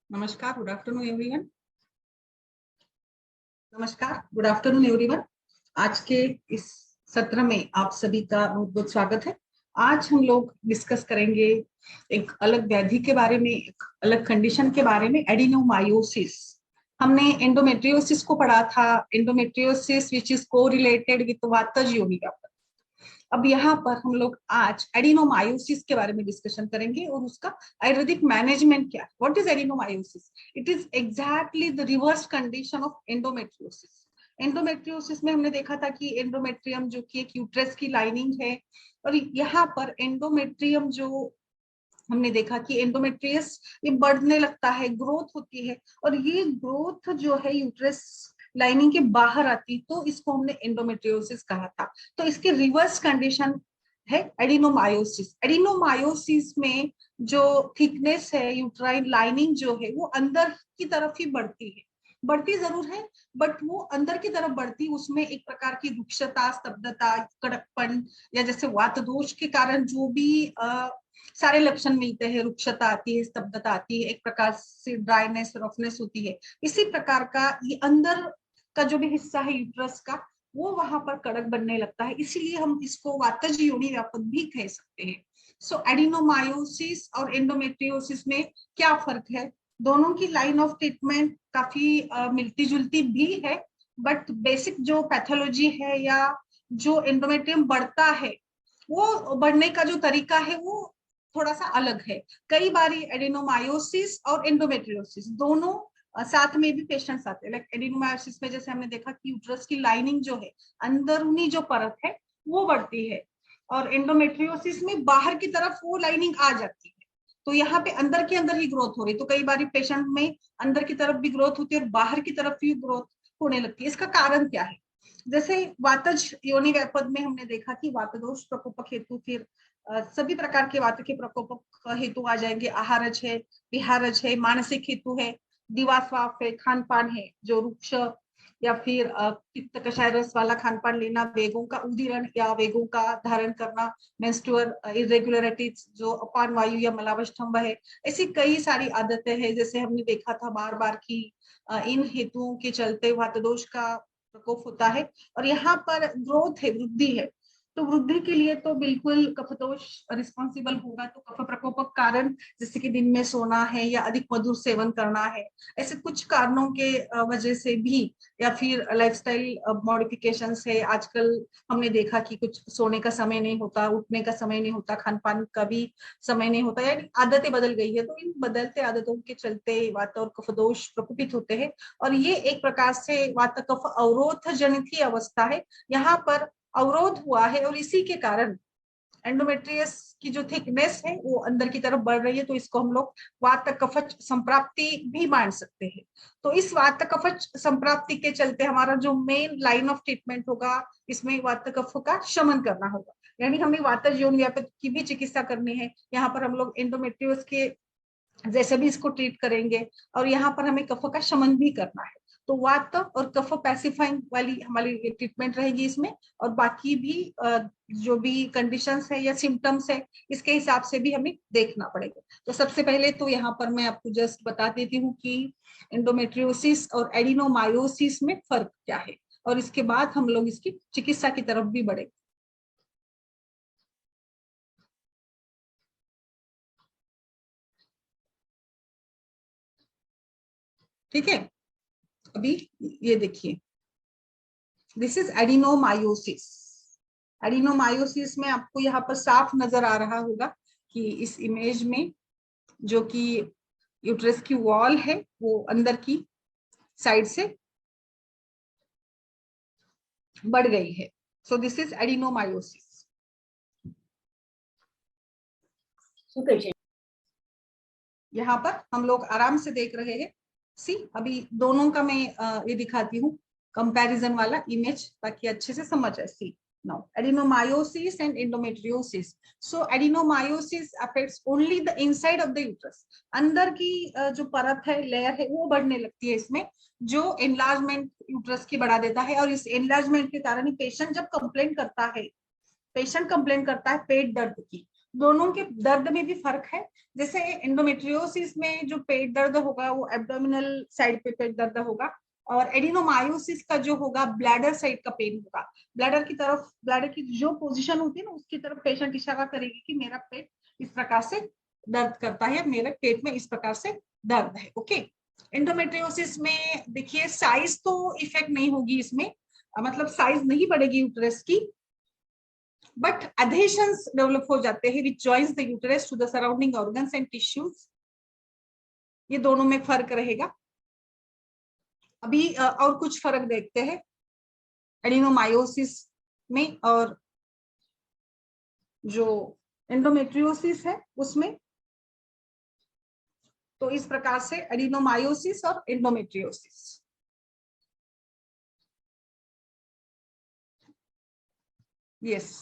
नमस्कार, good afternoon everyone. नमस्कार, good afternoon everyone. आज के इस सत्र में आप सभी का बहुत बहुत स्वागत है। आज हम लोग डिस्कस करेंगे एक अलग व्याधि के बारे में, एक अलग कंडीशन के बारे में, एडिनोमायोसिस। हमने एंडोमेट्रियोसिस को पढ़ा था, endometriosis which is correlated with वातज योनिका। अब यहाँ पर हम लोग आज एडिनोमायोसिस के बारे में डिस्कशन करेंगे और उसका आयुर्वेदिक मैनेजमेंट क्या है। What is adenomyosis? It is exactly the reverse condition of endometriosis. Endometriosis में हमने देखा था कि एंडोमेट्रियम जो कि एक यूट्रस की लाइनिंग है, और यहाँ पर एंडोमेट्रियम जो हमने देखा कि एंडोमेट्रियस ये बढ़ने लगता है, ग्रोथ होती है, और ये ग्रोथ जो है यूट्रस लाइनिंग के बाहर आती, तो इसको हमने एंडोमेट्रियोसिस कहा था। तो इसके रिवर्स कंडीशन है एडिनोमायोसिस। एडिनोमायोसिस में जो थिकनेस है, यूट्राइन लाइनिंग जो है, वो अंदर की तरफ ही बढ़ती है, बढ़ती जरूर है बट वो अंदर की तरफ बढ़ती, उसमें एक प्रकार की रुक्षता, स्तब्धता, कड़कपन, या जैसे वात दोष के कारण जो भी सारे लक्षण मिलते हैं, रुक्षता आती है, स्तब्धता आती है, एक प्रकार से ड्राइनेस, रफनेस होती है। इसी प्रकार का ये अंदर का जो भी हिस्सा है यूट्रस का, वो वहां पर कड़क बनने लगता है, इसीलिए हम इसको वातज योनि व्यापक भी कह सकते हैं। सो एडिनोमायोसिस और एंडोमेट्रियोसिस में क्या फर्क है? दोनों की लाइन ऑफ ट्रीटमेंट काफी मिलती जुलती भी है, बट बेसिक जो पैथोलॉजी है या जो एंडोमेट्रियम बढ़ता है, वो बढ़ने का जो तरीका है वो थोड़ा सा अलग है। कई बार एडिनोमायोसिस और एंडोमेट्रियोसिस दोनों साथ में भी पेशेंट्स आते हैं। लाइक एडिनोमायोसिस में जैसे हमने देखा कि यूट्रस की लाइनिंग जो है, अंदरूनी जो परत है, वो बढ़ती है, और एंडोमेट्रियोसिस में बाहर की तरफ वो लाइनिंग आ जाती है, तो यहाँ पे अंदर के अंदर ही ग्रोथ हो रही। तो कई बार पेशेंट में अंदर की तरफ भी ग्रोथ होती है और बाहर की तरफ भी ग्रोथ होने लगती है। इसका कारण क्या है? जैसे वातज योनि व्यापद में हमने देखा कि वातदोष प्रकोपक हेतु, फिर सभी प्रकार के वात के प्रकोपक हेतु आ जाएंगे। आहारज है, विहारज है, मानसिक हेतु है, दिवास्वाप है, खान पान है जो रुक्ष या फिर पित्त कषाय रस वाला खान पान लेना, वेगों का उदीरण या वेगों का धारण करना, मेंस्ट्रुअल इरेगुलरिटीज जो अपान वायु या मलावष्ठंभ है, ऐसी कई सारी आदतें हैं। जैसे हमने देखा था बार बार की इन हेतुओं के चलते वातदोष का प्रकोप होता है, और यहाँ पर ग्रोथ है, वृद्धि है। तो वृद्धि के लिए तो बिल्कुल कफदोष रिस्पॉन्सिबल होगा। तो कफ प्रकोपक कारण जैसे कि दिन में सोना है या अधिक मधुर सेवन करना है, ऐसे कुछ कारणों के वजह से भी, या फिर लाइफस्टाइल मॉडिफिकेशंस है। आजकल हमने देखा कि कुछ सोने का समय नहीं होता, उठने का समय नहीं होता, खान पान का भी समय नहीं होता, यानी आदतें बदल गई है। तो इन बदलते आदतों के चलते वात और कफदोष प्रकोपित होते हैं, और ये एक प्रकार से वात कफ अवरोध जनित ही अवस्था है। यहाँ पर अवरोध हुआ है, और इसी के कारण एंडोमेट्रियस की जो थिकनेस है वो अंदर की तरफ बढ़ रही है। तो इसको हम लोग वात कफच संप्राप्ति भी मान सकते हैं। तो इस वात कफच संप्राप्ति के चलते हमारा जो मेन लाइन ऑफ ट्रीटमेंट होगा, इसमें वात कफ का शमन करना होगा, यानी हमें वातज यौन व्यापक की भी चिकित्सा करनी है। यहाँ पर हम लोग एंडोमेट्रियोस के जैसे भी इसको ट्रीट करेंगे, और यहाँ पर हमें कफ का शमन भी करना है। तो वात और कफ पैसिफाइंग वाली हमारी ट्रीटमेंट रहेगी इसमें, और बाकी भी जो भी कंडीशंस है या सिम्टम्स है, इसके हिसाब से भी हमें देखना पड़ेगा। तो सबसे पहले तो यहाँ पर मैं आपको जस्ट बता देती हूँ कि एंडोमेट्रियोसिस और एडिनोमायोसिस में फर्क क्या है, और इसके बाद हम लोग इसकी चिकित्सा की तरफ भी बढ़े। ठीक है, अभी ये देखिए, दिस इज एडिनोमायोसिस। एडिनोमायोसिस में आपको यहाँ पर साफ नजर आ रहा होगा कि इस इमेज में जो कि यूट्रस की वॉल है वो अंदर की साइड से बढ़ गई है। So this is adenomyosis. यहाँ पर हम लोग आराम से देख रहे हैं। सी, अभी दोनों का मैं ये दिखाती हूँ कंपैरिजन वाला इमेज, ताकि अच्छे से समझ आए। सी, now adenomyosis and endometriosis. So adenomyosis affects only the inside of the uterus. अंदर की जो परत है, लेयर है, वो बढ़ने लगती है इसमें, जो एनलार्जमेंट यूट्रस की बढ़ा देता है। और इस एनलार्जमेंट के कारण ही पेशेंट जब कंप्लेन करता है, पेशेंट कंप्लेन करता है पेट दर्द की, दोनों के दर्द में भी फर्क है। जैसे एंडोमेट्रियोसिस में जो पेट दर्द होगा वो एब्डोमिनल साइड पे पेट दर्द होगा, और एडिनोमायोसिस का जो होगा ब्लैडर साइड का पेन होगा। ब्लैडर की तरफ, ब्लैडर की जो पोजीशन होती है ना उसकी तरफ पेशेंट इशारा करेगी कि मेरा पेट इस प्रकार से दर्द करता है, मेरे पेट में इस प्रकार से दर्द है। ओके, एंडोमेट्रियोसिस में देखिए साइज तो इफेक्ट नहीं होगी इसमें, मतलब साइज नहीं बढ़ेगी यूट्रस की, बट adhesions डेवलप हो जाते हैं which joins the uterus to the surrounding organs and tissues। ये दोनों में फर्क रहेगा। अभी और कुछ फर्क देखते हैं एडिनोमायोसिस में और जो एंडोमेट्रियोसिस है उसमें। तो इस प्रकार से एडिनोमायोसिस और एंडोमेट्रियोसिस। यस,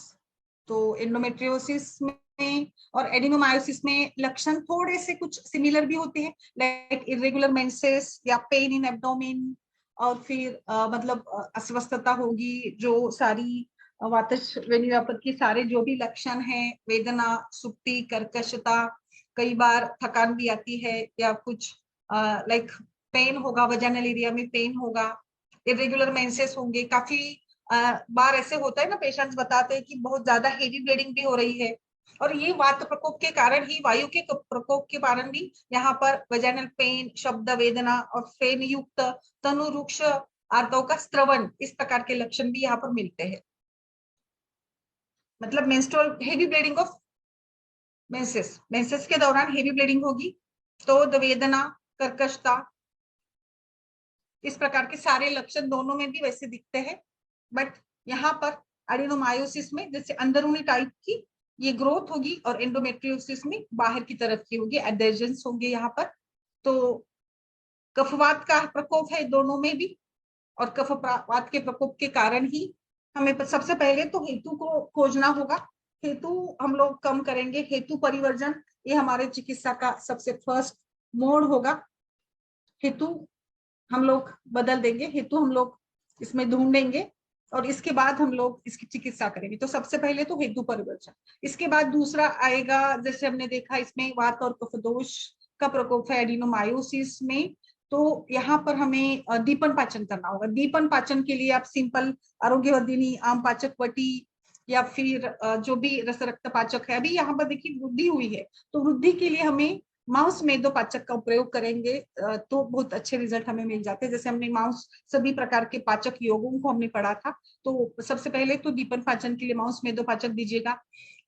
तो एंडोमेट्रियोसिस में और एडिनोमायोसिस में लक्षण थोड़े से कुछ सिमिलर भी होते हैं, लाइक इरेगुलर मेंसेस या पेन इन एब्डोमेन, और फिर मतलब अस्वस्थता होगी, जो सारी वातस्वेनिवापद की सारे जो भी लक्षण हैं, वेदना, सुक्ति, कर्कशता, कई बार थकान भी आती है, या कुछ लाइक पेन होगा, वजाइनल एरिया में पेन होगा, इरेगुलर मेंसेस होंगे। काफी बार ऐसे होता है ना, पेशेंट्स बताते हैं कि बहुत ज्यादा हेवी ब्लीडिंग भी हो रही है, और ये वात प्रकोप के कारण ही, वायु के प्रकोप के कारण भी यहाँ पर वजाइनल पेन, शब्द वेदना और फेन युक्त तनु रुक्ष आर्तों का स्त्रवन, इस प्रकार के लक्षण भी यहाँ पर मिलते हैं। मतलब menstrual heavy bleeding of menses, menses के दौरान हेवी ब्लीडिंग होगी तो वेदना, कर्कशता, इस प्रकार के सारे लक्षण दोनों में भी वैसे दिखते हैं। बट यहाँ पर एडिनोमायोसिस में जैसे अंदरूनी टाइप की ये ग्रोथ होगी, और एंडोमेट्रियोसिस में बाहर की तरफ की होगी, एडेजेंस होंगे यहाँ पर। तो कफवात का प्रकोप है दोनों में भी, और कफवात के प्रकोप के कारण ही हमें सबसे पहले तो हेतु को खोजना होगा। हेतु हम लोग कम करेंगे, हेतु परिवर्जन, ये हमारे चिकित्सा का सबसे फर्स्ट मोड होगा। हेतु हम लोग बदल देंगे, हेतु हम लोग इसमें ढूंढेंगे, और इसके बाद हम लोग इसकी चिकित्सा करेंगे। तो सबसे पहले तो हेतु परिवर्जन, इसके बाद दूसरा आएगा, जैसे हमने देखा इसमें वात और कफ दोष का प्रकोप है एडिनोमायोसिस में, तो यहाँ पर हमें दीपन पाचन करना होगा। दीपन पाचन के लिए आप सिंपल आरोग्यवर्धिनी, आम पाचक वटी, या फिर जो भी रस रक्त पाचक है। अभी यहाँ पर देखिए वृद्धि हुई है, तो वृद्धि के लिए हमें माउस मेदो पाचक का उपयोग करेंगे तो बहुत अच्छे रिजल्ट हमें मिल जाते हैं। जैसे हमने माउस सभी प्रकार के पाचक योगों को हमने पढ़ा था, तो सबसे पहले तो दीपन पाचन के लिए माउस मेदो पाचक दीजिएगा।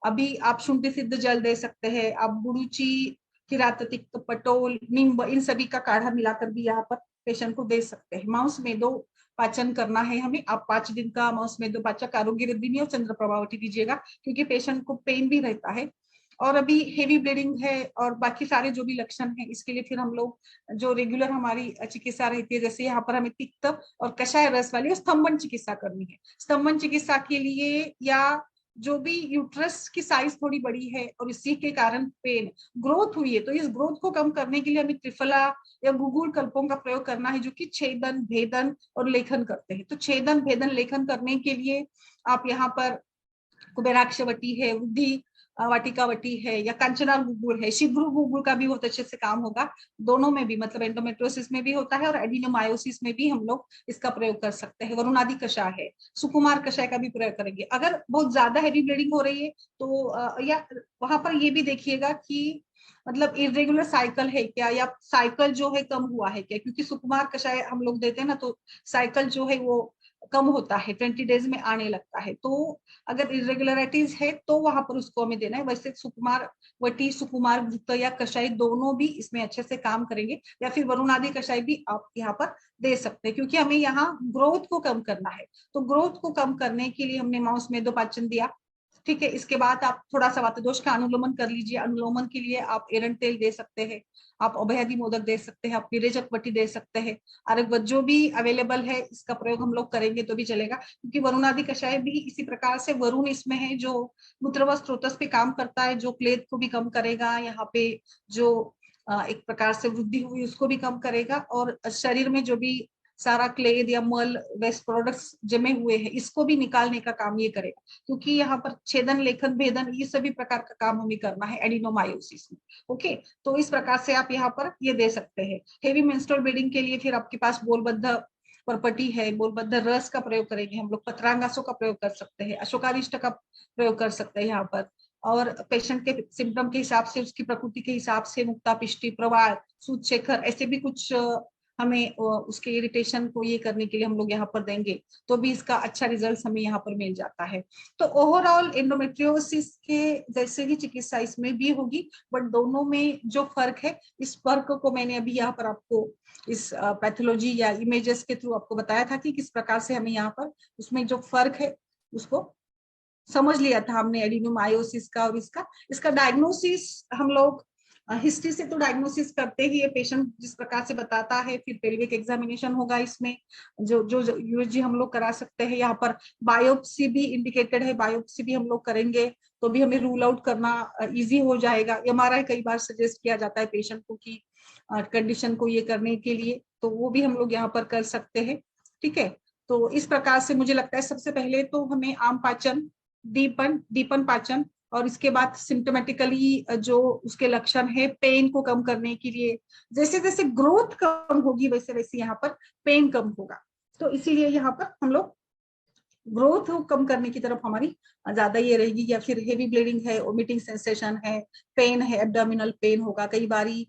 अभी आप शुंठी सिद्ध जल दे सकते हैं, आप गुरुची, किराततिक, पटोल, नींब, इन सभी का काढ़ा मिलाकर भी यहाँ पर पेशेंट को दे सकते हैं। माउस मेदो पाचन करना है हमें। आप 5 दिन का माउस मेदो पाचक आरोग्य वृद्धि और चंद्र प्रभावती दीजिएगा, क्योंकि पेशेंट को पेन भी रहता है, और अभी हेवी ब्लीडिंग है और बाकी सारे जो भी लक्षण हैं, इसके लिए फिर हम लोग जो रेगुलर हमारी चिकित्सा रहती है, जैसे यहाँ पर हमें तिक्त और कषाय रस वाली स्तंभन चिकित्सा करनी है। स्तंभन चिकित्सा के लिए, या जो भी यूट्रस की साइज थोड़ी बड़ी है और इसी के कारण पेन ग्रोथ हुई है, तो इस ग्रोथ को कम करने के लिए हमें त्रिफला या गुगुल कल्पों का प्रयोग करना है, जो कि छेदन, भेदन और लेखन करते हैं। तो छेदन, भेदन, लेखन करने के लिए आप यहाँ पर कुबेराक्षवटी है, वृद्धि वाटिकावटी है, या कंचना गुगुल है, शिग्रु गुगुल का भी बहुत अच्छे से काम होगा। दोनों में भी, मतलब एंडोमेट्रोसिस में भी होता है और एडिनोमायोसिस में भी हम लोग इसका प्रयोग कर सकते हैं। वरुणादि कषाय है, सुकुमार कषाय का भी प्रयोग करेंगे। अगर बहुत ज्यादा हैवी ब्लीडिंग हो रही है तो या वहां पर ये भी देखिएगा कि मतलब इरेगुलर साइकिल है क्या, या साइकिल जो है कम हुआ है क्या, क्योंकि सुकुमार कषाय हम लोग देते हैं ना, तो साइकिल जो है वो कम होता है, 20 डेज में आने लगता है। तो अगर इरेगुलरिटीज है तो वहां पर उसको हमें देना है। वैसे सुकुमार वटी, सुकुमार घृत या कषाय दोनों भी इसमें अच्छे से काम करेंगे, या फिर वरुणादि कषाय भी आप यहाँ पर दे सकते हैं, क्योंकि हमें यहाँ ग्रोथ को कम करना है। तो ग्रोथ को कम करने के लिए हमने माउस मेदोपाचन दिया, ठीक है। इसके बाद आप थोड़ा सा वातदोष का अनुलोमन कर लीजिए। अनुलोमन के लिए आप एरंड तेल दे सकते हैं, आप अभयादि मोदक दे सकते हैं, आप विरेचक वटी दे सकते हैं, और जो भी अवेलेबल है इसका प्रयोग हम लोग करेंगे तो भी चलेगा, क्योंकि वरुणादि कषाय भी इसी प्रकार से वरुण इसमें है, जो मूत्र व स्त्रोतस पे काम करता है, जो क्लेद को भी कम करेगा, यहाँ पे जो एक प्रकार से वृद्धि हुई उसको भी कम करेगा, और शरीर में जो भी सारा क्लेद या मल वेस्ट प्रोडक्ट्स जमे हुए हैं, इसको भी निकालने का काम ये करेगा, क्योंकि यहाँ पर छेदन, लेखन, भेदन ये सभी प्रकार का काम हमें करना है एडिनोमायोसिस में। ओके, तो इस प्रकार से आप यहाँ पर ये दे सकते हैं। हेवी मेंस्ट्रुअल ब्लीडिंग के लिए फिर आपके पास बोलबद्ध परपटी है, बोलबद्ध रस का प्रयोग करेंगे हम लोग, पत्रांगासों का प्रयोग कर सकते हैं, अशोकारिष्ट का प्रयोग कर सकते हैं यहाँ पर। और पेशेंट के सिम्टम के हिसाब से, उसकी प्रकृति के हिसाब से मुक्ता पिष्टि, प्रवाह, सूतशेखर, ऐसे भी कुछ हमें उसके इरिटेशन को ये करने के लिए हम लोग यहाँ पर देंगे, तो भी इसका अच्छा रिजल्ट हमें यहाँ पर मिल जाता है। तो ओवरऑल एंडोमेट्रियोसिस के जैसे ही चिकित्सा इसमें भी होगी, बट दोनों में जो फर्क है, इस फर्क को मैंने अभी यहाँ पर आपको इस पैथोलॉजी या इमेजेस के थ्रू आपको बताया था कि किस प्रकार से हमें यहाँ पर उसमें जो फर्क है उसको समझ लिया था हमने, एडिनोमायोसिस का और इसका डायग्नोसिस हम लोग हिस्ट्री से तो डायग्नोसिस करते ही, ये पेशेंट जिस प्रकार से बताता है, फिर पेल्विक एग्जामिनेशन होगा, इसमें जो जो यूएसजी हम लोग करा सकते हैं। यहाँ पर बायोप्सी भी इंडिकेटेड है, बायोप्सी भी हम लोग करेंगे तो भी हमें रूल आउट करना इजी हो जाएगा। एमआरआई कई बार सजेस्ट किया जाता है पेशेंट को कि कंडीशन को ये करने के लिए, तो वो भी हम लोग यहाँ पर कर सकते हैं। ठीक है, तो इस प्रकार से मुझे लगता है सबसे पहले तो हमें आम पाचन, दीपन पाचन, और इसके बाद सिम्टोमेटिकली जो उसके लक्षण है पेन को कम करने के लिए, जैसे जैसे ग्रोथ कम होगी वैसे वैसे यहाँ पर पेन कम होगा, तो इसीलिए यहाँ पर हम लोग ग्रोथ कम करने की तरफ हमारी ज्यादा ये रहेगी। या फिर हेवी ब्लीडिंग है, वोमिटिंग सेंसेशन है, पेन है, एब्डोमिनल पेन होगा कई बारी,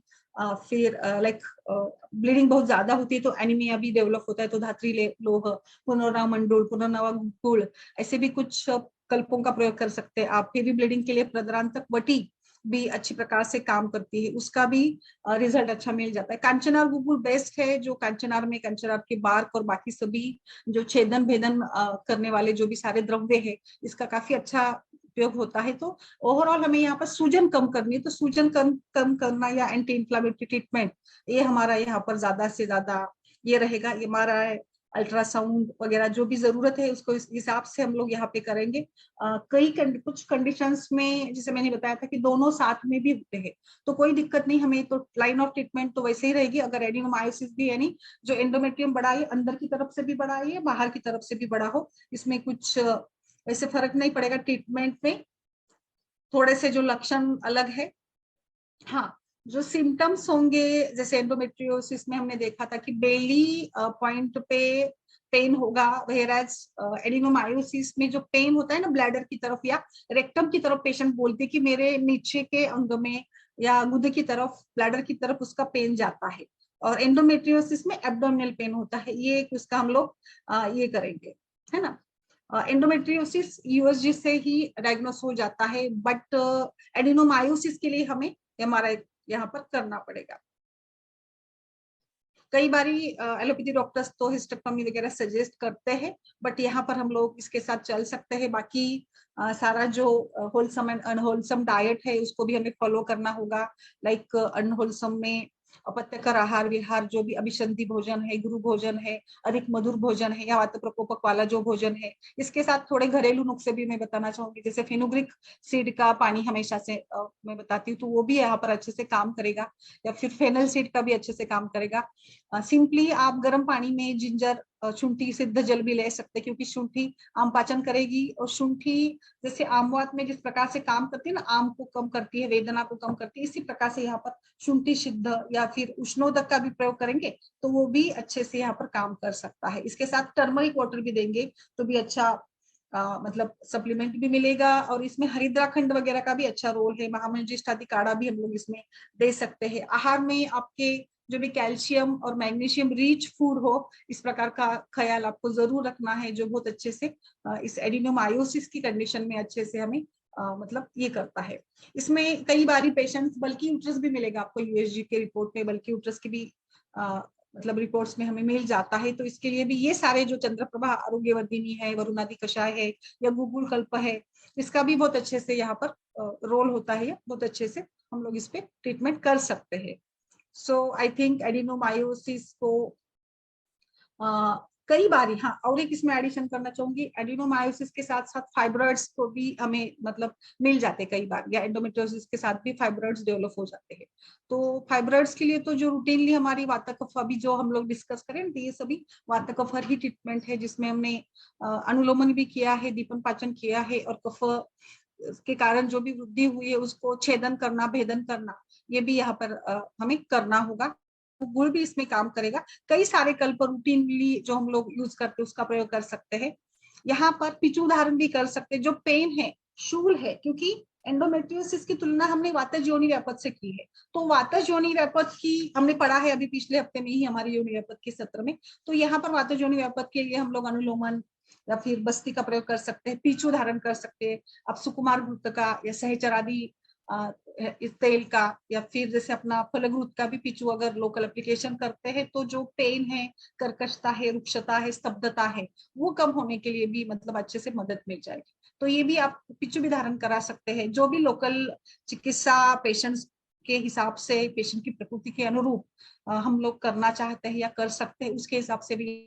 फिर लाइक ब्लीडिंग बहुत ज्यादा होती है तो एनीमिया भी डेवलप होता है, तो धात्री लोह, पुनर्नवा मंडूल, पुनर्नवा गुड़, ऐसे भी कुछ कल्पों का प्रयोग कर सकते हैं आप। हेवी ब्लीडिंग के लिए प्रद्रांतक वटी भी अच्छी प्रकार से काम करती है, उसका भी रिजल्ट अच्छा मिल जाता है। कांचनार गुगुल बेस्ट है, जो कांचनार में कांचनार के बार्क और बाकी सभी जो छेदन भेदन करने वाले जो भी सारे द्रव्य है, इसका काफी अच्छा उपयोग होता है। तो ओवरऑल हमें यहाँ पर सूजन कम करनी है, तो सूजन कम करना या एंटी इंफ्लामेटरी ट्रीटमेंट, ये हमारा यहाँ पर ज्यादा से ज्यादा ये रहेगा। एमआरआई, अल्ट्रासाउंड वगैरह जो भी जरूरत है उसको इस हिसाब से हम लोग यहाँ पे करेंगे। कुछ कंडीशंस में जैसे मैंने बताया था कि दोनों साथ में भी होते हैं, तो कोई दिक्कत नहीं हमें, तो लाइन ऑफ ट्रीटमेंट तो वैसे ही रहेगी। अगर एडिनोमायोसिस भी, यानी जो एंडोमेट्रियम बड़ा है, अंदर की तरफ से भी बड़ा है, बाहर की तरफ से भी बड़ा हो, इसमें कुछ वैसे फर्क नहीं पड़ेगा ट्रीटमेंट में, थोड़े से जो लक्षण अलग है। हाँ, जो सिम्टम्स होंगे, जैसे एंडोमेट्रियोसिस में हमने देखा था कि बेली पॉइंट पे पेन होगा, वेराज एडिनोमायोसिस में जो पेन होता है ना ब्लैडर की तरफ या रेक्टम की तरफ, पेशेंट बोलते हैं कि मेरे नीचे के अंग में या गुदे की तरफ, ब्लैडर की तरफ उसका पेन जाता है। और एंडोमेट्रियोसिस में एब्डोमिनल पेन होता है, ये उसका हम लोग ये करेंगे, है ना। एंडोमेट्रियोसिस यूएसजी से ही डायग्नोस हो जाता है, बट एडिनोमायोसिस के लिए हमें एमआरआई यहाँ पर करना पड़ेगा। कई बारी एलोपैथी डॉक्टर्स तो हिस्टेक्टोमी वगैरह सजेस्ट करते हैं, बट यहाँ पर हम लोग इसके साथ चल सकते हैं। बाकी सारा जो होलसम एंड अनहोलसम डाइट है उसको भी हमें फॉलो करना होगा। लाइक अनहोलसम में अपत्यकर आहार विहार, जो भी अभिसंधि भोजन है, गुरु भोजन है, अधिक मधुर भोजन है, या वात प्रकोपक वाला जो भोजन है, इसके साथ थोड़े घरेलू नुस्खे भी मैं बताना चाहूंगी। जैसे फेनुग्रिक सीड का पानी हमेशा से मैं बताती हूँ, तो वो भी यहाँ पर अच्छे से काम करेगा, या फिर फेनल सीड का भी अच्छे से काम करेगा। सिंपली आप गर्म पानी में जिंजर, शुंठी, सिद्ध जल भी ले सकते हैं, क्योंकि शुंठी आम पाचन करेगी, और शुंठी जैसे आमवात में जिस प्रकार से काम करती है ना, आम को कम करती है, वेदना को कम करती है, इसी प्रकार से यहाँ पर शुंठी सिद्ध या फिर उष्णोदक का भी प्रयोग करेंगे तो वो भी अच्छे से यहाँ पर काम कर सकता है। इसके साथ टर्मरिक वाटर भी देंगे तो भी अच्छा मतलब सप्लीमेंट भी मिलेगा। और इसमें हरिद्राखंड वगैरह का भी अच्छा रोल है, महामंजिष्ठ आदि काढ़ा भी हम लोग इसमें दे सकते हैं। आहार में आपके जो भी कैल्शियम और मैग्नीशियम रिच फूड हो, इस प्रकार का ख्याल आपको जरूर रखना है, जो बहुत अच्छे से इस एडिनोमायोसिस की कंडीशन में अच्छे से हमें मतलब ये करता है। इसमें कई बारी पेशेंट्स बल्कि यूट्रस भी मिलेगा आपको यूएसजी के रिपोर्ट में, बल्कि यूट्रस की भी मतलब रिपोर्ट्स में हमें मिल जाता है। तो इसके लिए भी ये सारे जो चंद्रप्रभा आरोग्यवर्धिनी है, वरुणादि कषाय है, या गुगुल कल्प है, इसका भी बहुत अच्छे से यहाँ पर रोल होता है, बहुत अच्छे से हम लोग इस पे ट्रीटमेंट कर सकते हैं। सो आई थिंक एडिनोमायोसिस को कई बार, हाँ, और एक इसमें एडिशन करना चाहूंगी, एडिनोमायोसिस के साथ साथ फाइब्रॉइड्स को भी हमें मतलब मिल जाते हैं कई बार, या एंडोमेट्रियोसिस के साथ भी फाइब्रॉइड्स डेवलप हो जाते हैं। तो फाइब्रॉइड्स के लिए तो जो रूटीनली हमारी वाता कफ अभी जो हम लोग डिस्कस करें, तो ये सभी वाता कफ ही ट्रीटमेंट है, जिसमें हमने अनुलोमन भी किया है, दीपन पाचन किया है, और कफ के कारण जो भी वृद्धि हुई है उसको छेदन करना, भेदन करना, ये भी यहाँ पर हमें करना होगा। गुड़ भी इसमें काम करेगा। कई सारे कल्प रूटीनली जो हम लोग यूज करते हैं उसका प्रयोग कर सकते हैं। यहाँ पर पिचू धारण भी कर सकते हैं। जो पेन है, शूल है, क्योंकि एंडोमेट्रियोसिस की तुलना हमने वातज योनि व्यापत से की है, तो वातज योनि व्यापत की हमने पढ़ा है अभी पिछले हफ्ते में ही हमारे योनि व्यापत के सत्र में। तो यहाँ पर वातज योनि व्यापत के लिए हम लोग अनुलोमन या फिर बस्ती का प्रयोग कर सकते हैं, पीछू धारण कर सकते हैं। अब सुकुमार घृत का या सहचर आदि इस तेल का, या फिर जैसे अपना फलघृत का भी पिचू अगर लोकल एप्लीकेशन करते हैं, तो जो पेन है, कर्कशता है, रुक्षता है, स्तब्धता है, वो कम होने के लिए भी मतलब अच्छे से मदद मिल जाएगी। तो ये भी आप पिचू भी धारण करा सकते हैं। जो भी लोकल चिकित्सा पेशेंट्स के हिसाब से, पेशेंट की प्रकृति के अनुरूप हम लोग करना चाहते हैं या कर सकते हैं, उसके हिसाब से भी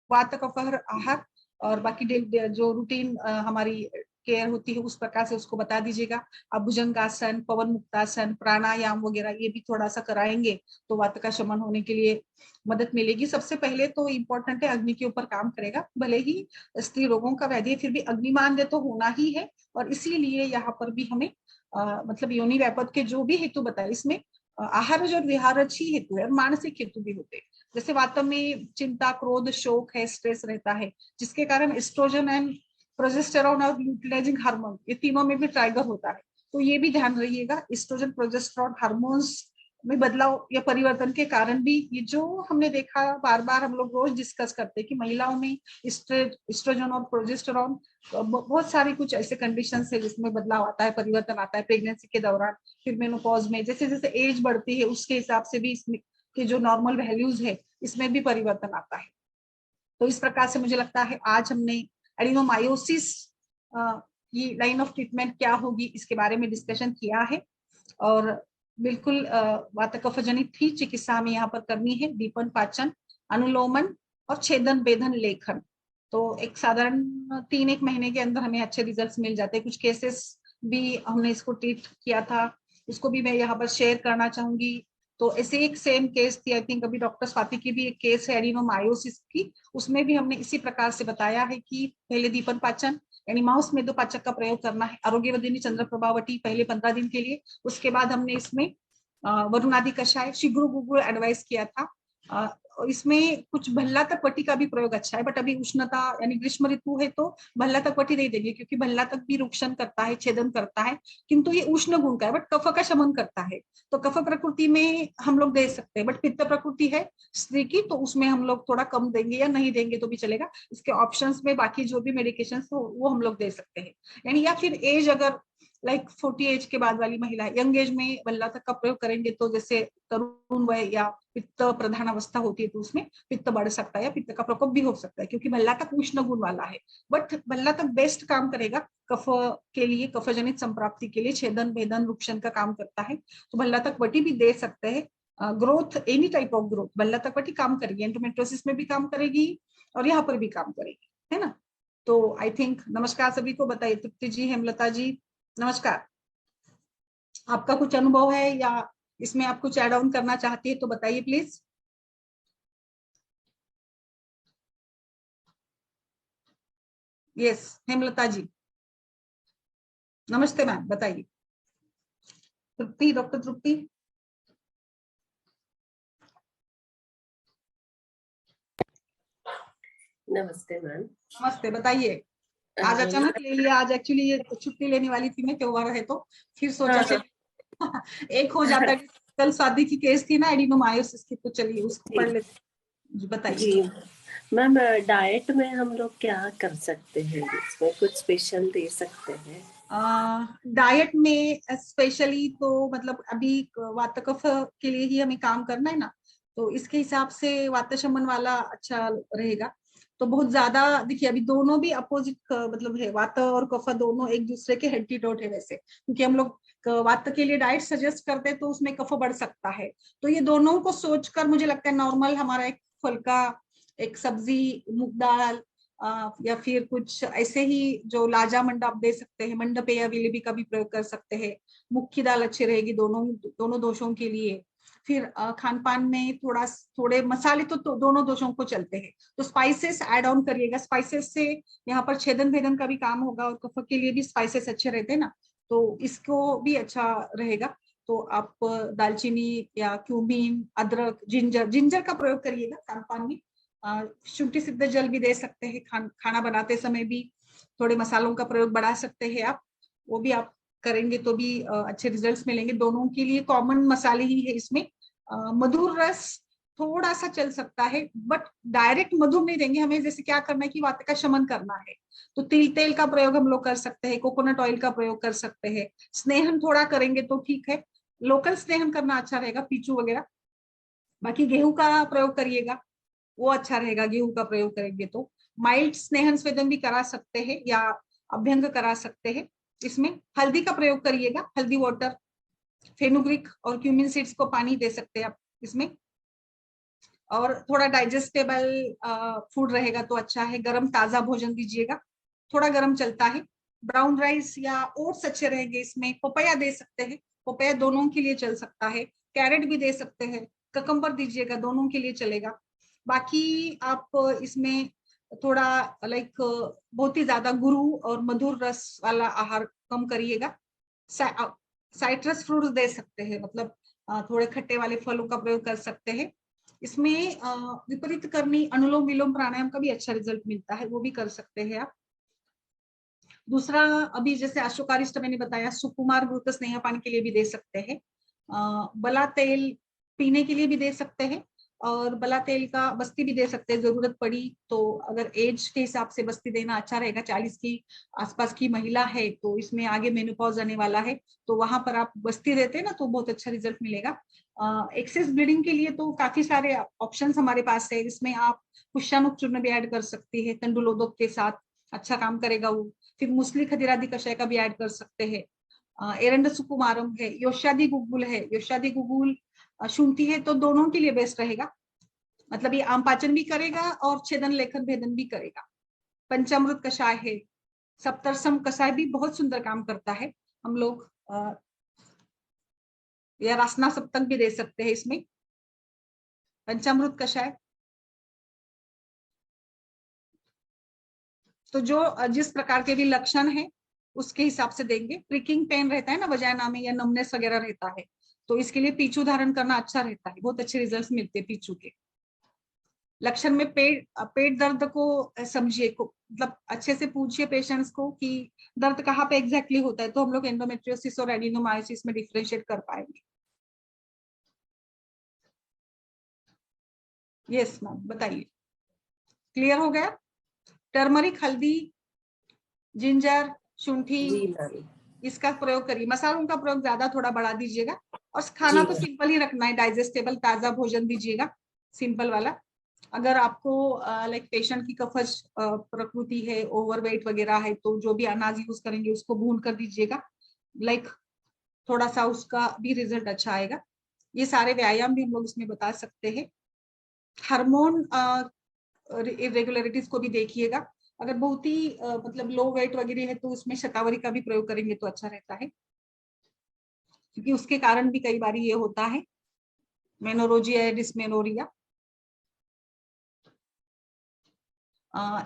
वात कफहर आहार और बाकी जो रूटीन हमारी केयर होती है उस प्रकार से उसको बता दीजिएगा। अब भुजंगासन, पवन मुक्तासन, प्राणायाम वगैरह ये भी थोड़ा सा कराएंगे तो वात का शमन होने के लिए मदद मिलेगी। सबसे पहले तो इम्पोर्टेंट है अग्नि के ऊपर काम करेगा। भले ही स्त्री रोगों का व्याधि है, फिर भी अग्निमान दे तो होना ही है, और इसीलिए यहाँ पर भी हमें मतलब योनि व्यापत के जो भी हेतु बताए इसमें आहारज और विहारज ही हेतु है, और मानसिक हेतु भी होते हैं। जैसे वात में चिंता, क्रोध, शोक है, स्ट्रेस रहता है, जिसके कारण एस्ट्रोजन एंड प्रोजेस्टेरॉन और ल्यूटिलाइजिंग हार्मोन ये तीनों में भी ट्राइगर होता है। तो ये भी ध्यान रखिएगा, एस्ट्रोजन प्रोजेस्टेरॉन हार्मोन्स में बदलाव या परिवर्तन के कारण भी ये जो हमने देखा, बार बार हम लोग रोज डिस्कस करते हैं कि महिलाओं में एस्ट्रोजन और प्रोजेस्टेरॉन बहुत सारी कुछ ऐसे कंडीशन है जिसमें बदलाव आता है, परिवर्तन आता है प्रेगनेंसी के दौरान, फिर मेनोपॉज में, जैसे जैसे एज बढ़ती है उसके हिसाब से भी इसमें के जो नॉर्मल वैल्यूज है इसमें भी परिवर्तन आता है। तो इस प्रकार से मुझे लगता है आज हमने एडिनोमायोसिस की लाइन ऑफ ट्रीटमेंट क्या होगी इसके बारे में डिस्कशन किया है, और बिल्कुल वात कफ जनित ही चिकित्सा हमें यहाँ पर करनी है, दीपन पाचन, अनुलोमन और छेदन वेदन लेखन। तो एक साधारण 3-1 महीने के अंदर हमें अच्छे रिजल्ट्स मिल जाते हैं। कुछ केसेस भी हमने इसको ट्रीट किया था, उसको भी मैं यहाँ पर शेयर करना चाहूंगी। तो ऐसे एक सेम केस थी, आई थिंक अभी डॉक्टर स्वाति की भी एक केस है एडिनोमायोसिस की, उसमें भी हमने इसी प्रकार से बताया है कि पहले दीपन पाचन यानी माउस मेदोपाचक का प्रयोग करना है, आरोग्यवर्धिनी चंद्र प्रभावटी पहले 15 दिन के लिए। उसके बाद हमने इसमें वरुणादि कषाय, शिग्रु गुग्रु एडवाइस किया था। इसमें कुछ भल्ला तक वटी का भी प्रयोग अच्छा है, बट अभी उष्णता यानी ग्रीष्म ऋतु है तो भल्ला तक वटी नहीं देंगे, क्योंकि भल्ला तक भी रुक्षण करता है, छेदन करता है, किंतु ये उष्ण गुण का है, बट कफ का शमन करता है। तो कफ प्रकृति में हम लोग दे सकते हैं, बट पित्त प्रकृति है स्त्री की, तो उसमें हम लोग थोड़ा कम देंगे, या नहीं देंगे तो भी चलेगा। इसके ऑप्शंस में बाकी जो भी मेडिकेशन वो हम लोग दे सकते हैं। यानी या फिर एज अगर लाइक 40 एज के बाद वाली महिला यंग एज में भल्ला तक का प्रयोग करेंगे, तो जैसे तरुण वय या पित्त प्रधान अवस्था होती है तो उसमें पित्त बढ़ सकता है या पित्त का प्रकोप भी हो सकता है, क्योंकि भल्ला तक उष्ण गुण वाला है। बट भल्ला तक बेस्ट काम करेगा कफ के लिए, कफ जनित संप्राप्ति के लिए, छेदन भेदन रुक्षण का काम करता है। तो भल्ला तक वटी भी दे सकते हैं। Growth, any type of growth Bhalla तक वटी काम करेगी, एंडोमेट्रियोसिस में भी काम करेगी और यहाँ पर भी काम करेगी, है ना। तो आई थिंक, नमस्कार सभी को, बताइए तृप्ति जी, हेमलता जी, नमस्कार। आपका कुछ अनुभव है या इसमें आप कुछ एड ऑन करना चाहती है तो बताइए प्लीज। यस, हेमलता जी, नमस्ते मैम, बताइए। तृप्ति, डॉक्टर तृप्ति। नमस्ते मैम। नमस्ते, बताइए। आज अचानक ले लिया, आज एक्चुअली ये छुट्टी लेने वाली थी मैं, त्योहार है तो फिर सोचा चलिए एक हो जाता है। कल शादी की केस थी ना एडिनोमायोसिस की, तो चलिए उसको पढ़ लेते। बताइए जी मैम, डाइट में हम लोग क्या कर सकते हैं, इसमें कुछ स्पेशल दे सकते हैं? डाइट में स्पेशली तो मतलब अभी वात कफ के लिए ही हमें काम करना है ना, तो इसके हिसाब से वात शमन वाला अच्छा रहेगा। तो बहुत ज्यादा देखिए, अभी दोनों भी अपोजिट मतलब है, वात और कफ दोनों एक दूसरे के एंटीडोट है वैसे, क्योंकि हम लोग एक वात के लिए डाइट सजेस्ट करते हैं तो उसमें कफ बढ़ सकता है। तो ये दोनों को सोचकर मुझे लगता है नॉर्मल हमारा एक फल का, एक सब्जी, मूंग दाल या फिर कुछ ऐसे ही जो लाजा मंडा आप दे सकते हैं, मंडप या विलिबी का भी प्रयोग कर सकते हैं। मूंग की दाल अच्छी रहेगी दोनों दोनों दोषों के लिए। फिर खान पान में थोड़े मसाले तो दोनों दोषों को चलते हैं, तो स्पाइसेस ऐड ऑन करिएगा। स्पाइसेस से यहाँ पर छेदन भेदन का भी काम होगा, और कफ के लिए भी स्पाइसेस अच्छे रहते हैं ना, तो इसको भी अच्छा रहेगा। तो आप दालचीनी या क्यूमीन, अदरक, जिंजर का प्रयोग करिएगा खान पान में। शुंठी सिद्ध जल भी दे सकते हैं, खाना बनाते समय भी थोड़े मसालों का प्रयोग बढ़ा सकते हैं आप, वो भी आप करेंगे तो भी अच्छे रिजल्ट्स मिलेंगे। दोनों के लिए कॉमन मसाले ही है इसमें। मधुर रस थोड़ा सा चल सकता है, बट डायरेक्ट मधुर नहीं देंगे हमें। जैसे क्या करना है कि वात का शमन करना है, तो तिल तेल का प्रयोग हम लोग कर सकते हैं, कोकोनट ऑयल का प्रयोग कर सकते हैं। स्नेहन थोड़ा करेंगे तो ठीक है, लोकल स्नेहन करना अच्छा रहेगा, पीचू वगैरह। बाकी गेहूं का प्रयोग करिएगा, वो अच्छा रहेगा। गेहूं का प्रयोग करेंगे तो माइल्ड स्नेहन स्वेदन भी करा सकते हैं या अभ्यंग करा सकते हैं। इसमें हल्दी का प्रयोग करिएगा, हल्दी वाटर, फेनुग्रीक और क्यूमिन सीड्स को पानी दे सकते हैं आप इसमें। और थोड़ा डाइजेस्टेबल फूड रहेगा तो अच्छा है। गरम ताजा भोजन दीजिएगा, थोड़ा गरम चलता है। ब्राउन राइस या ओट्स अच्छे रहेंगे इसमें। पपैया दे सकते हैं, पपैया दोनों के लिए चल सकता है। कैरेट भी दे सकते हैं, ककम्बर दीजिएगा, दोनों के लिए चलेगा। बाकी आप इसमें थोड़ा लाइक बहुत ही ज्यादा गुरु और मधुर रस वाला आहार कम करिएगा। साइट्रस फ्रूट्स दे सकते हैं, मतलब थोड़े खट्टे वाले फलों का प्रयोग कर सकते हैं इसमें। विपरीत करनी, अनुलोम विलोम प्राणायाम का भी अच्छा रिजल्ट मिलता है, वो भी कर सकते हैं आप। दूसरा, अभी जैसे अशोकारिष्ट मैंने बताया, सुकुमार घृत स्नेह पान के लिए भी दे सकते हैं। बला तेल पीने के लिए भी दे सकते हैं, और बला तेल का बस्ती भी दे सकते हैं जरूरत पड़ी तो। अगर एज के हिसाब से बस्ती देना अच्छा रहेगा, 40 की आसपास की महिला है तो इसमें आगे मेनोपॉज आने वाला है, तो वहां पर आप बस्ती देते हैं ना तो बहुत अच्छा रिजल्ट मिलेगा। एक्सेस ब्लीडिंग के लिए तो काफी सारे ऑप्शंस हमारे पास है। इसमें आप पुष्यामुख चूर्ण भी ऐड कर सकती है तंडुलोदक के साथ, अच्छा काम करेगा वो। फिर मुस्लिक खदिरादि कषाय का भी ऐड कर सकते हैं। एरंड सुकुमारम है, योशादी गुगुल है, योशादी गुगुल शुंठी है, तो दोनों के लिए बेस्ट रहेगा। मतलब ये आम पाचन भी करेगा और छेदन लेखन भेदन भी करेगा। पंचामृत कषाय है, सप्तरसम कषाय भी बहुत सुंदर काम करता है। हम लोग या रासना सप्तक भी दे सकते हैं इसमें, पंचामृत कषाय। तो जो जिस प्रकार के भी लक्षण है उसके हिसाब से देंगे। प्रिकिंग पेन रहता है ना वजाइना में, या नमनेस वगैरह रहता है, तो इसके लिए पीछू धारण करना अच्छा रहता है, बहुत अच्छे रिजल्ट्स मिलते हैं पीछू के। लक्षण में पेट दर्द को समझिए को, मतलब अच्छे से पूछिए पेशेंट्स को कि दर्द कहाँ पे एग्जैक्टली होता है, तो हम लोग एंडोमेट्रियोसिस और एडिनोमायोसिस में डिफरेंशिएट कर पाएंगे। यस मैम, बताइए, क्लियर हो गया? टर्मरिक, हल्दी, जिंजर, शुंठी, जी मैम। इसका प्रयोग करिए। मसालों का प्रयोग ज्यादा थोड़ा बढ़ा दीजिएगा, और खाना जी तो मैम। सिंपल ही रखना है, डाइजेस्टेबल ताजा भोजन दीजिएगा, सिंपल वाला। अगर आपको लाइक पेशेंट की कफज प्रकृति है, ओवरवेट वगैरह है, तो जो भी अनाज यूज करेंगे उसको भून कर दीजिएगा, लाइक थोड़ा सा उसका भी रिजल्ट अच्छा आएगा। ये सारे व्यायाम भी हम लोग इसमें बता सकते हैं। हार्मोन इरेगुलरिटीज को भी देखिएगा। अगर बहुत ही मतलब लो वेट वगैरह है तो उसमें शतावरी का भी प्रयोग करेंगे तो अच्छा रहता है, क्योंकि उसके कारण भी कई बार ये होता है, मेनोरोजिया या डिस्मेनोरिया।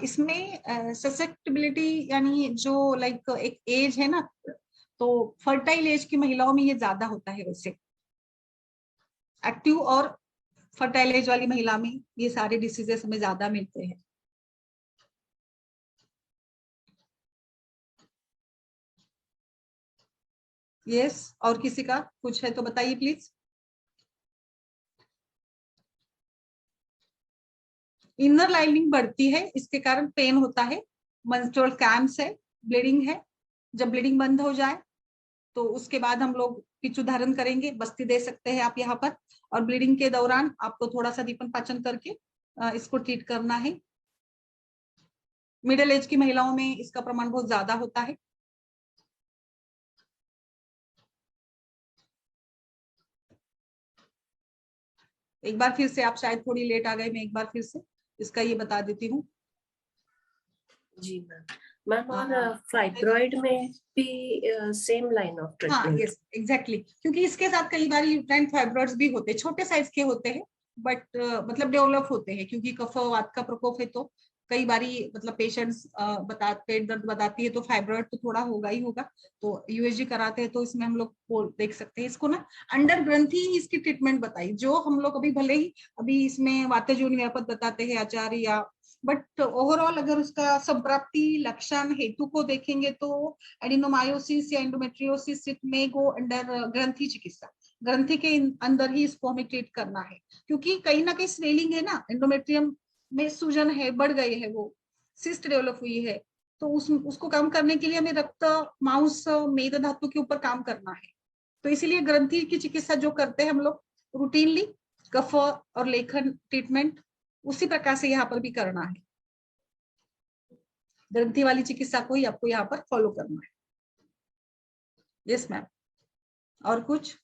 इसमें ससेप्टिबिलिटी यानी जो लाइक एक एज है ना, तो फर्टाइल एज की महिलाओं में ये ज्यादा होता है वैसे। एक्टिव और फर्टाइल एज वाली महिला में ये सारे डिसीजेस हमें ज्यादा मिलते हैं। यस, और किसी का कुछ है तो बताइए प्लीज। इनर लाइनिंग बढ़ती है, इसके कारण पेन होता है, मेंस्ट्रुअल क्रैम्प्स है, ब्लीडिंग है। जब ब्लीडिंग बंद हो जाए तो उसके बाद हम लोग पिचु धारण करेंगे, बस्ती दे सकते हैं आप यहाँ पर। और ब्लीडिंग के दौरान आपको थोड़ा सा दीपन पाचन करके इसको ट्रीट करना है। मिडिल एज की महिलाओं में इसका प्रमाण बहुत ज्यादा होता है। एक बार फिर से, आप शायद थोड़ी लेट आ गए, मैं एक बार फिर से इसका ये बता देती हूँ। जी मैम और फाइब्रॉइड में भी सेम लाइन ऑफ हाँ, ट्रीटमेंट? यस एग्जैक्टली, क्योंकि इसके साथ कई बार यूट्राइन फाइब्रॉइड्स भी होते हैं, छोटे साइज के होते हैं, बट मतलब डेवलप होते हैं, क्योंकि कफ वात का प्रकोप है, तो कई बारी मतलब पेशेंट्स पेट दर्द बताती है तो फाइब्रॉइड तो थोड़ा होगा ही होगा, तो यूएसजी कराते हैं, तो इसमें हम लोग देख सकते हैं इसको ना। अंडर ग्रंथि ही इसकी ट्रीटमेंट बताई, जो हम लोग अभी भले ही अभी इसमें वातजोनि व्यापक बताते हैं आचार्य या, बट ओवरऑल अगर उसका संप्राप्ति लक्षण हेतु को देखेंगे तो एडिनोमायोसिस या endometriosis it may go under ग्रंथि चिकित्सा। ग्रंथि के अंदर ही इसको हमें ट्रीट करना है, क्योंकि कहीं ना कहीं स्वेलिंग है ना, एंडोमेट्रियम में सूजन है, बढ़ गए है, वो सिस्ट डेवलप हुई है, तो उसको कम करने के लिए हमें रक्त मांस मेद धातु के ऊपर काम करना है। तो इसीलिए ग्रंथि की चिकित्सा जो करते हैं हम लोग रूटीनली, कफ और लेखन ट्रीटमेंट, उसी प्रकार से यहाँ पर भी करना है। ग्रंथि वाली चिकित्सा को ही आपको यहाँ पर फॉलो करना है। यस मैम, और कुछ?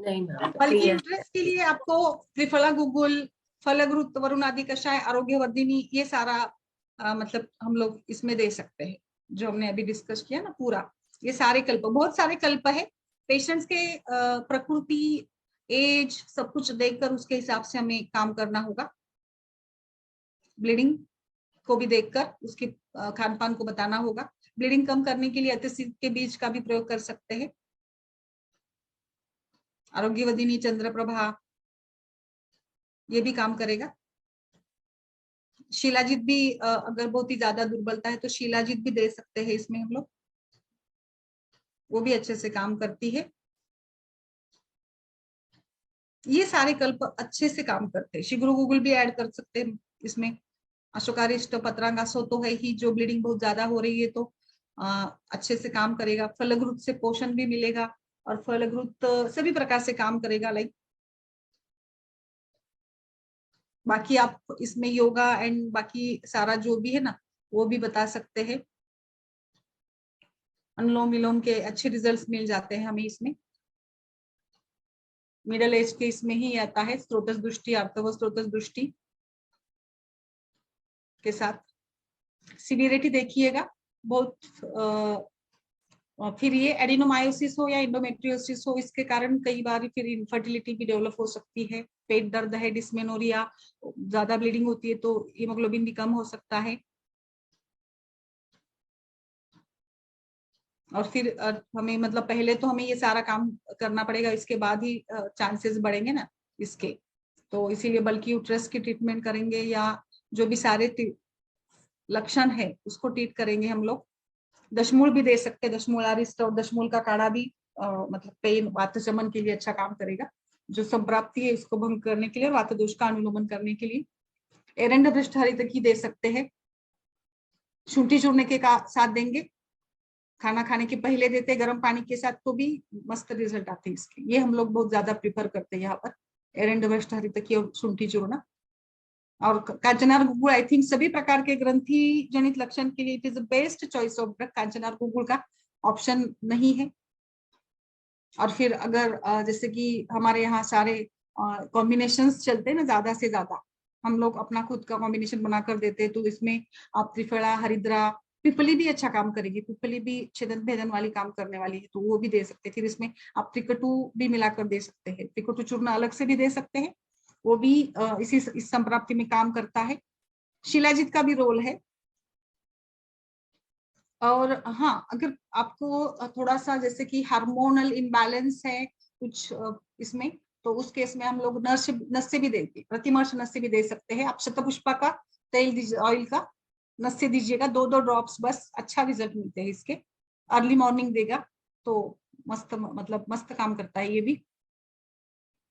नहीं मैम, बल्कि यूट्रस के लिए आपको त्रिफला गुगुल, फलग्रुत, वरुण आदि कषाय, आरोग्यवर्धिनी, ये सारा मतलब हम लोग इसमें दे सकते हैं, जो हमने अभी डिस्कस किया ना पूरा, ये सारे कल्प, बहुत सारे कल्प है। पेशेंट्स के प्रकृति, एज, सब कुछ देखकर उसके हिसाब से हमें काम करना होगा। ब्लीडिंग को भी देखकर उसके खान पान को बताना होगा। ब्लीडिंग कम करने के लिए अतिसित के बीज का भी प्रयोग कर सकते हैं। आरोग्यवर्धिनी, चंद्रप्रभा, ये भी काम करेगा। शिलाजीत भी अगर बहुत ही ज्यादा दुर्बलता है तो शिलाजीत भी दे सकते हैं इसमें हम लोग, वो भी अच्छे से काम करती है। ये सारे कल्प अच्छे से काम करते हैं। शिग्रो गूगल भी ऐड कर सकते हैं इसमें। अशोकारिष्ट, पत्रांगासो तो है ही, जो ब्लीडिंग बहुत ज्यादा हो रही है तो अच्छे से काम करेगा। फलग्रुत से पोषण भी मिलेगा और फलग्रुत सभी प्रकार से काम करेगा। लाइक बाकी आप इसमें योगा एंड बाकी सारा जो भी है ना, वो भी बता सकते हैं। अनुलोम विलोम के अच्छे रिजल्ट्स मिल जाते हैं हमें इसमें। मिडल एज के इसमें ही आता है, स्त्रोतस दृष्टि, आर्तव स्त्रोतस दृष्टि के साथ। सीवियरिटी देखिएगा बहुत। फिर ये एडिनोमायोसिस हो या एंडोमेट्रियोसिस हो, इसके कारण कई बार फिर इनफर्टिलिटी भी डेवलप हो सकती है। पेट दर्द है, डिस्मेनोरिया, ज्यादा ब्लीडिंग होती है तो हीमोग्लोबिन भी कम हो सकता है। और फिर हमें मतलब पहले तो हमें ये सारा काम करना पड़ेगा, इसके बाद ही चांसेस बढ़ेंगे ना इसके। तो इसीलिए बल्कि यूट्रस की ट्रीटमेंट करेंगे या जो भी सारे लक्षण है उसको ट्रीट करेंगे हम लोग। दशमूल भी दे सकते हैं, दशमूलारिष्ट और दशमूल का काढ़ा भी मतलब पेन वातशमन के लिए अच्छा काम करेगा, जो संप्राप्ति है इसको भंग करने के लिए और वातदोष का अनुलोमन करने के लिए। एरंड पृष्ठ हरितकी दे सकते हैं, शुंठी चूर्ण के का साथ देंगे, खाना खाने के पहले देते गर्म पानी के साथ, तो भी मस्त रिजल्ट आते हैं इसके। ये हम लोग बहुत ज्यादा प्रिफर करते हैं यहाँ पर, एरंड पृष्ठ हरितकी और शुंठी चूर्ण। और कांचनार गुगुल आई थिंक सभी प्रकार के ग्रंथि जनित लक्षण के लिए it is the best choice of drug. Kanchanar Guggul का ऑप्शन नहीं है। और फिर अगर जैसे कि हमारे यहाँ सारे कॉम्बिनेशंस चलते हैं ना, ज्यादा से ज्यादा हम लोग अपना खुद का कॉम्बिनेशन बनाकर देते हैं, तो इसमें आप त्रिफला, हरिद्रा, पिपली भी अच्छा काम करेगी। पिपली भी छेदन भेदन वाली काम करने वाली है, तो वो भी दे सकते हैं। फिर इसमें आप त्रिकटु भी मिलाकर दे सकते हैं, त्रिकटु चूर्ण अलग से भी दे सकते हैं, वो भी इस संप्राप्ति में काम करता है। शिलाजीत का भी रोल है। और हाँ, अगर आपको थोड़ा सा जैसे कि हार्मोनल इम्बैलेंस है कुछ इसमें, तो उस केस में हम लोग नस्य भी देंगे, प्रतिमर्श नस्य भी दे सकते हैं। आप शतपुष्पा का तेल दीजिए, ऑयल का नस्य दीजिएगा, 2-2 ड्रॉप्स बस, अच्छा रिजल्ट मिलते हैं इसके। अर्ली मॉर्निंग देगा तो मस्त, मतलब मस्त काम करता है ये भी।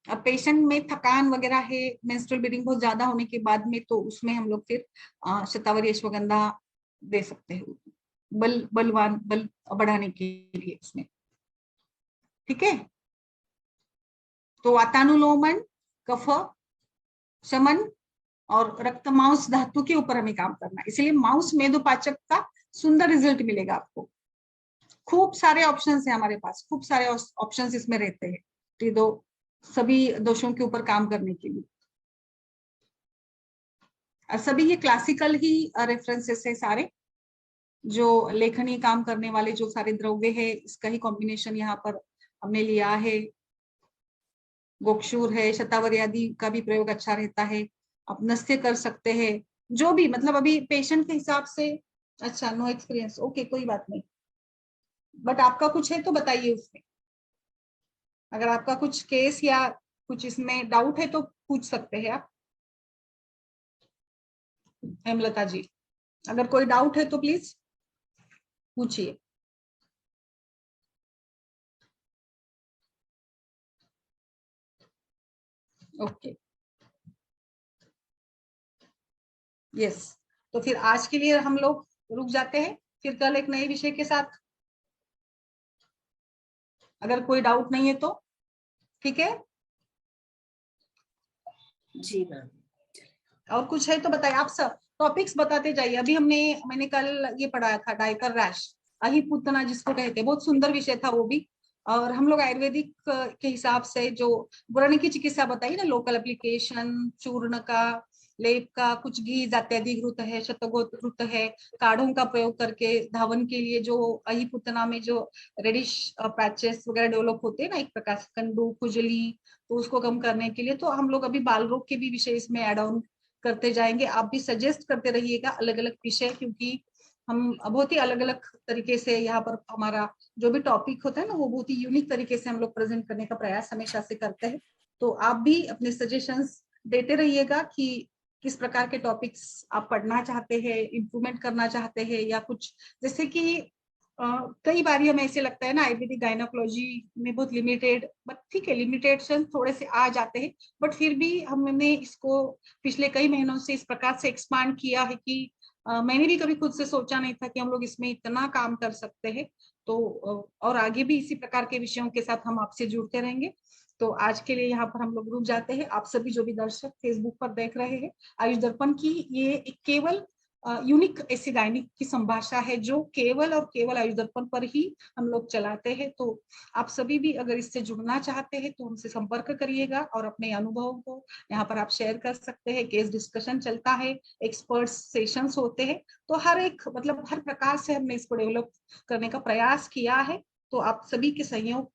अब पेशेंट में थकान वगैरह है, मेंस्ट्रुअल ब्लीडिंग बहुत ज्यादा होने के बाद में, तो उसमें हम लोग फिर शतावरी अश्वगंधा दे सकते हैं, बलवान बल बढ़ाने के लिए उसमें। ठीक है, तो वातानुलोमन, कफ शमन और रक्त मांस धातु के ऊपर हमें काम करना है, इसलिए मांस मेदोपाचक का सुंदर रिजल्ट मिलेगा आपको। खूब सारे ऑप्शंस है हमारे पास, खूब सारे ऑप्शंस इसमें रहते हैं। दृष्टि दो, सभी दोषों के ऊपर काम करने के लिए। सभी ये क्लासिकल ही रेफरेंसेस है सारे, जो लेखनी काम करने वाले जो सारे द्रव्य है इसका ही कॉम्बिनेशन यहाँ पर हमने लिया है। गोक्षूर है, शतावरी आदि का भी प्रयोग अच्छा रहता है, आप नस्य कर सकते हैं, जो भी मतलब अभी पेशेंट के हिसाब से। अच्छा, नो एक्सपीरियंस, ओके कोई बात नहीं, बट आपका कुछ है तो बताइए उसमें। अगर आपका कुछ केस या कुछ इसमें डाउट है तो पूछ सकते हैं आप। हेमलता जी, अगर कोई डाउट है तो प्लीज पूछिए। ओके, यस, तो फिर आज के लिए हम लोग रुक जाते हैं, फिर कल एक नए विषय के साथ, अगर कोई डाउट नहीं है तो ठीक है। जी मैम। और कुछ है तो बताइए, आप सब टॉपिक्स बताते जाइए। अभी मैंने कल ये पढ़ाया था डायकर रैश, अहिपुतना जिसको कहते हैं, बहुत सुंदर विषय था वो भी। और हम लोग आयुर्वेदिक के हिसाब से जो पुराने की चिकित्सा बताई ना, लोकल एप्लीकेशन, चूर्ण का, लेप का, कुछ घी इत्यादि घृत है, शतगोत घृत है, काढ़ों का प्रयोग करके धावन के लिए जो अहिपुतना में जो रेडिश पैचेस वगैरह डेवलप होते हैं ना, एक प्रकार से कंडू खुजली, तो उसको कम करने के लिए। तो हम लोग अभी बाल रोग के भी विषय इसमें एड ऑन करते जाएंगे। आप भी सजेस्ट करते रहिएगा अलग अलग विषय, क्योंकि हम बहुत ही अलग अलग तरीके से यहाँ पर हमारा जो भी टॉपिक होता है ना, वो बहुत ही यूनिक तरीके से हम लोग प्रेजेंट करने का प्रयास हमेशा से करते हैं। तो आप भी अपने सजेशंस देते रहिएगा कि किस प्रकार के टॉपिक्स आप पढ़ना चाहते हैं, इम्प्रूवमेंट करना चाहते हैं, या कुछ जैसे कि कई बार हमें ऐसे लगता है ना आयुर्वेदिक गायनोकोलॉजी में बहुत लिमिटेड, बट ठीक है लिमिटेशन थोड़े से आ जाते हैं, बट फिर भी हमने इसको पिछले कई महीनों से इस प्रकार से एक्सपांड किया है कि मैंने भी कभी खुद से सोचा नहीं था कि हम लोग इसमें इतना काम कर सकते हैं। तो और आगे भी इसी प्रकार के विषयों के साथ हम आपसे जुड़ते रहेंगे। तो आज के लिए यहाँ पर हम लोग रुक जाते हैं। आप सभी जो भी दर्शक फेसबुक पर देख रहे हैं, आयुष दर्पण की ये एक केवल यूनिक ऐसी गायनिक की संभाषा है जो केवल और केवल आयुष दर्पण पर ही हम लोग चलाते हैं। तो आप सभी भी अगर इससे जुड़ना चाहते हैं तो हमसे संपर्क करिएगा और अपने अनुभवों को यहाँ पर आप शेयर कर सकते हैं। केस डिस्कशन चलता है, एक्सपर्ट सेशंस होते हैं, तो हर एक मतलब हर प्रकार से हमने इसको डेवलप करने का प्रयास किया है। तो आप सभी के सहयोग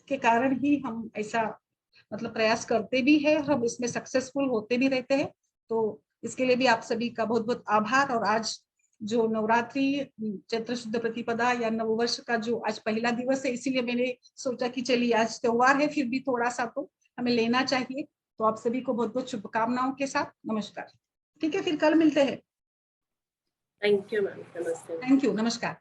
के कारण ही हम ऐसा मतलब प्रयास करते भी है और हम इसमें सक्सेसफुल होते भी रहते हैं। तो इसके लिए भी आप सभी का बहुत बहुत आभार। और आज जो नवरात्रि चैत्र शुद्ध प्रतिपदा या नववर्ष का जो आज पहला दिवस है, इसीलिए मैंने सोचा कि चलिए आज त्योहार है, फिर भी थोड़ा सा तो हमें लेना चाहिए। तो आप सभी को बहुत बहुत शुभकामनाओं के साथ नमस्कार। ठीक है, फिर कल मिलते हैं। थैंक यू मैम, नमस्ते। थैंक यू, नमस्कार।